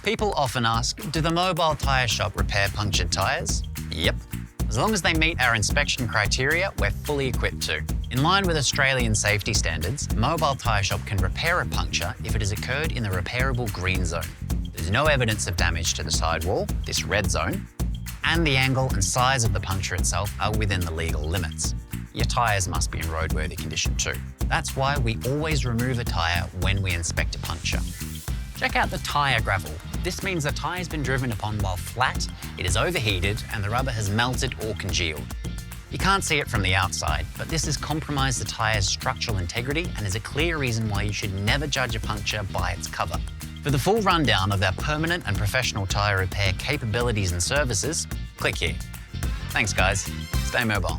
People often ask, do the mobile tyre shop repair punctured tyres? Yep. As long as they meet our inspection criteria, we're fully equipped to. In line with Australian safety standards, a mobile tyre shop can repair a puncture if it has occurred in the repairable green zone. There's no evidence of damage to the sidewall, this red zone, and the angle and size of the puncture itself are within the legal limits. Your tyres must be in roadworthy condition too. That's why we always remove a tyre when we inspect a puncture. Check out the tyre gravel. This means the tyre has been driven upon while flat, it is overheated, and the rubber has melted or congealed. You can't see it from the outside, but this has compromised the tyre's structural integrity and is a clear reason why you should never judge a puncture by its cover. For the full rundown of our permanent and professional tyre repair capabilities and services, click here. Thanks guys, stay mobile.